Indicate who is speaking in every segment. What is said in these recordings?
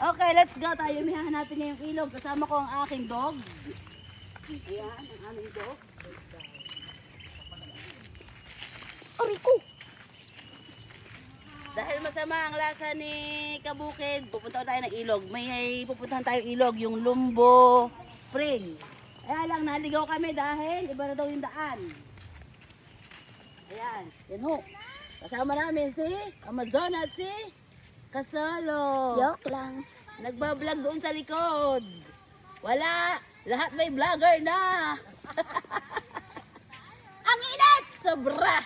Speaker 1: Okay, let's go. Tayo mihahan natin ngayong ilog. Kasama ko ang aking dog. Ayan, ang aming dog. Ariko! Dahil masama ang lasa ni Kabukid, pupunta tayo ng ilog. May pupuntahan tayo ilog, yung Lumbo Spring. Kaya lang, naligaw kami dahil iba na daw yung daan. Ayan, yan ho. Kasama namin si Amazon at si Kasolo.
Speaker 2: Joke lang.
Speaker 1: Nagbablog doon sa likod. Wala, lahat may vlogger na. Ang init! Sobra!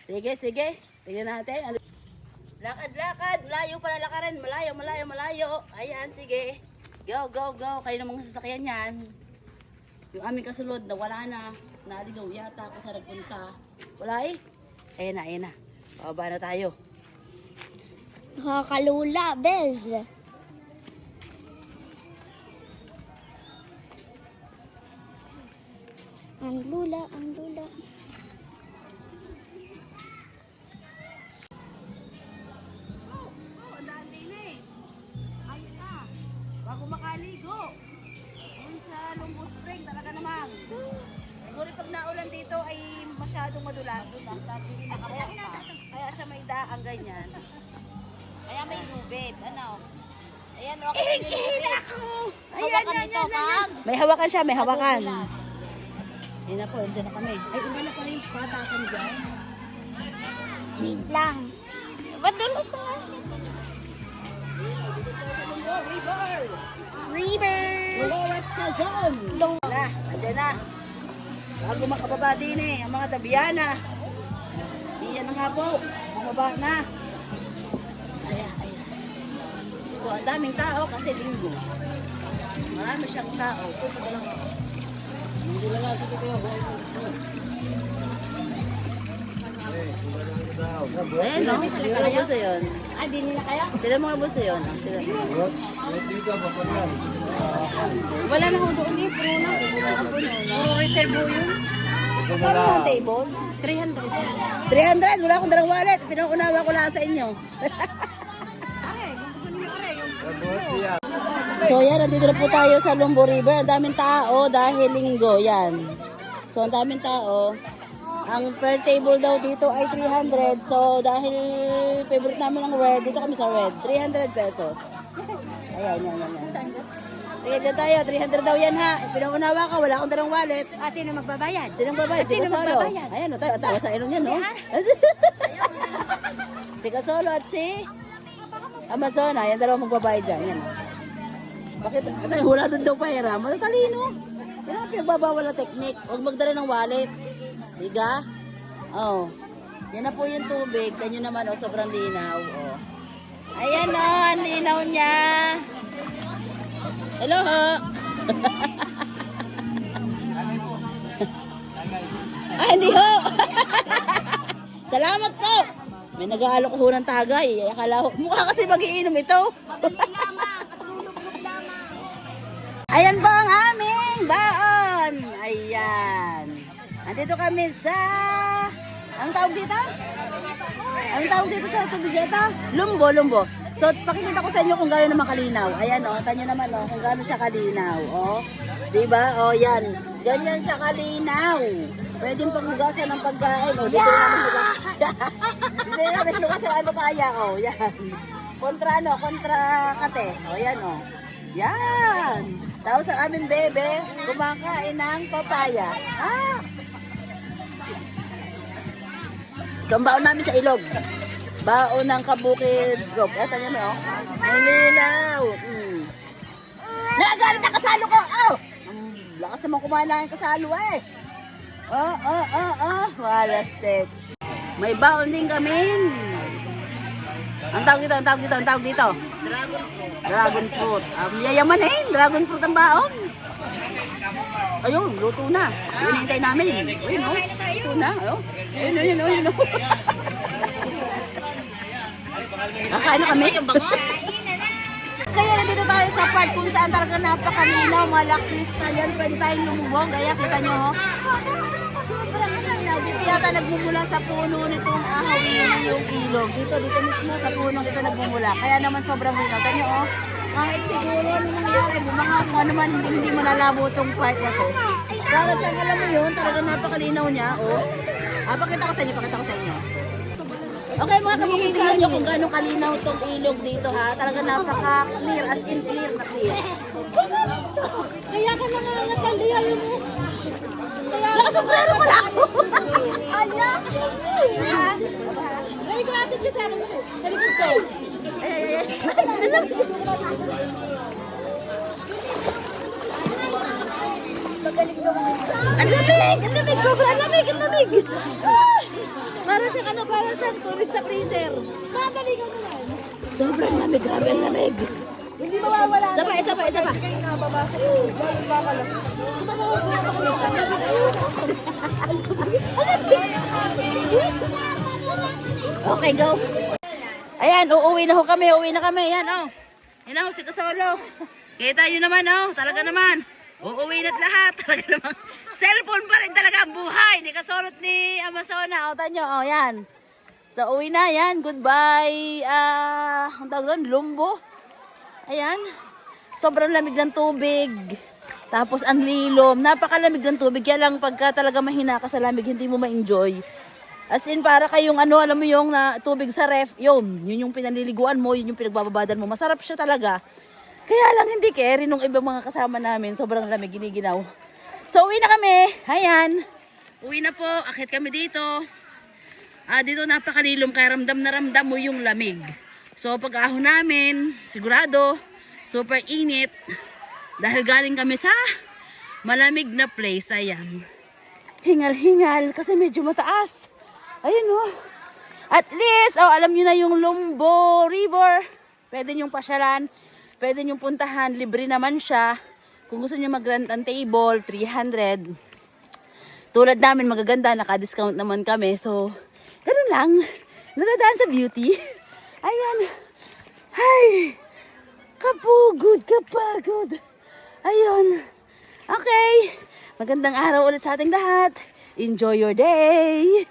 Speaker 1: Sige, sige. Tingnan natin. Lakad-lakad. Malayo pala lakarin. Malayo, malayo, malayo. Ayan, sige. Go, go, go. Kayo ng mga sasakyan yan. Yung aming kasunod na wala na. Naligaw yata ako sa nagpunta. Wala eh. Ayan na, ayan na. Pababa na tayo.
Speaker 2: Nakakalula, Bez. Ang lula, ang lula.
Speaker 1: Bago makaligo. Yun sa Lumbo Spring talaga naman. Siguro pag naulan dito ay masyadong madulas. Kaya siya may daang ganyan. Kaya may lubid. Ano? Ayan, okay. Ihila ko! Ayan, ayan, ayan. May hawakan siya, may hawakan. Ayan na po, dyan na kami. Ay, iba na pala yung patakan dyan.
Speaker 2: Wait lang. Ba't doon sa
Speaker 1: River!
Speaker 2: river?
Speaker 1: Dolores Quezon! Na, andyan na. Bago makababa din eh, ang mga tabiyana. Iyan na nga po, bumaba na. Ayan, ayan. So, ang daming tao kasi linggo. Marami siyang tao. Hindi lang natin ito yung bueno, hindi mo buso yun.
Speaker 2: Ah, di nila kaya?
Speaker 1: Sila mga buso yun. Wala na kung doon eh, puno na. Puro reservo yun. Kano ang table? 300. 300? Wala akong dalang wallet. Pinaunawa ko lang sa inyo. So yan, nandito na po tayo sa Lumbo River. Ang daming tao dahil linggo. Yan. So ang daming tao. Ang per table daw dito ay 300. So dahil favorite namin ang red, dito kami sa red. 300 pesos. Ayan, yan, yan, yan. Sige, dyan tayo. 300 daw yan ha. Pinaunawa ka, wala akong dalang wallet.
Speaker 2: Ah, sino magbabayad?
Speaker 1: Sinong babayad? Si
Speaker 2: Sino
Speaker 1: Kasolo.
Speaker 2: magbabayad?
Speaker 1: Ayan, o, tayo sa ilong yan, no? Si Kasolo at si Amazona. Yan dalawang magbabayad dyan. Yan. Bakit? Wala doon daw pera. Matatalino. Yan ang pinagbabawal na technique. Huwag magdala ng wallet. Diga? Oh. Yan na po yung tubig. Kanyo naman, oh, sobrang linaw. Oh. Ayan, oh, ang linaw niya. Hello, ho. Ah, hindi ho. Salamat po. May nag-aalok ho ng tagay. Akala ho, mukha kasi magiinom ito. Ayan po ang aming baon. Ayan. Nandito kami sa... Anong tawag dito? Anong tawag dito sa tubig dito? Lumbo, Lumbo. So, pakikita ko sa inyo kung gano'n naman kalinaw. Ayan, o. Tanyo naman, o. Kung gano'n siya kalinaw, o. Diba? O, yan. Ganyan siya kalinaw. Pwedeng panghugasan ng pagkain, o. Dito namin hugasan. Dito namin hugasan ano kaya, o. Yan. Kontra, ano? Kontra kate. O, yan, o. Yan. Tapos ang aming bebe, kumakain ng papaya. Ah! Ito ang baon namin sa ilog. Baon ng Kabukid Rock. Eto nyo no? Ang lilaw. Nagalit ang kasalo ko! Oh! Lakas naman kumain na yung kasalo eh. Wala step. May baon din kami. Ang tawag dito, ang tawag dito, ang tawag dito. Dragon fruit. Yayaman eh. Dragon fruit ang baon. Ayun, luto na. Yun, hintay namin. Ayun, oh. Luto na. Ayun, ayun, ayun. Kakain na kami. Kaya nandito tayo sa part kung saan talaga napakalinaw. Mga lakristal yan. Pwede tayong lumubog. Kaya kita nyo, oh. Sobrang malinaw. dito yata nagmumula sa puno nitong ahawili yung ilog. Dito mismo sa punong ito nagmumula. Kaya naman sobrang linaw. Tanyo oh, kahit siguro ano nangyari, mga kung ano man, hindi malabo tong part na to. Para siyang alam mo yun, talagang napakalinaw niya. Oh. Pakita ko sa inyo, Okay mga kapatid, tingnan nyo kung gano'ng kalinaw tong ilog dito ha. Talagang napaka-clear, as in clear na clear. Kaya ka nangangatali, ayaw mo. Nakasombrero pala ako! Ala! Ay, grabe ka sa akin. Sa likod ko. Ang lamig! Ang lamig! Sobrang lamig! Ang lamig! Para siyang tubig sa freezer. Madali ka naman. Sobrang lamig, grabe ang lamig. Hindi mawawala. Isa pa. Okay, go. Ayan, uuwi na kami. Ayan, oh. Yan oh, si Kasolo. Kita yun naman, oh. Talaga naman. Uuwi na't lahat. Talaga naman. Cellphone pa rin talaga ang buhay. Ni Kasolot ni Amazona. O, tanyo, oh, yan. So, uwi na, yan. Goodbye. Ang tawag doon, Lumbo. Ayan. Sobrang lamig ng tubig. Tapos, ang lilom. Napakalamig ng tubig. Kaya lang, pagka talaga mahina ka sa lamig, hindi mo ma-enjoy. As in, para kayong ano, alam mo yung na, tubig sa ref. Yun yung pinaliliguan mo. Yun yung pinagbababadan mo. Masarap siya talaga. Kaya lang, hindi carry nung ibang mga kasama namin. Sobrang lamig, giniginaw. So, uwi na kami. Ayan. Uwi na po. Akit kami dito. Dito napakalilom. Kaya ramdam na ramdam mo yung lamig. So, pag ahon namin, sigurado, super init. Dahil galing kami sa malamig na place. Ayan. Hingal-hingal. Kasi medyo mataas. Ayan o. At least, alam nyo na yung Lumbo River. Pwede nyong pasyalan. Pwede nyong puntahan. Libre naman siya. Kung gusto nyo mag-rent ang table, 300. Tulad namin, magaganda. Naka-discount naman kami. So, ganun lang. Nadadaan sa beauty. Ayan. Ay. Kapagod. Ayun. Okay. Magandang araw ulit sa ating lahat. Enjoy your day.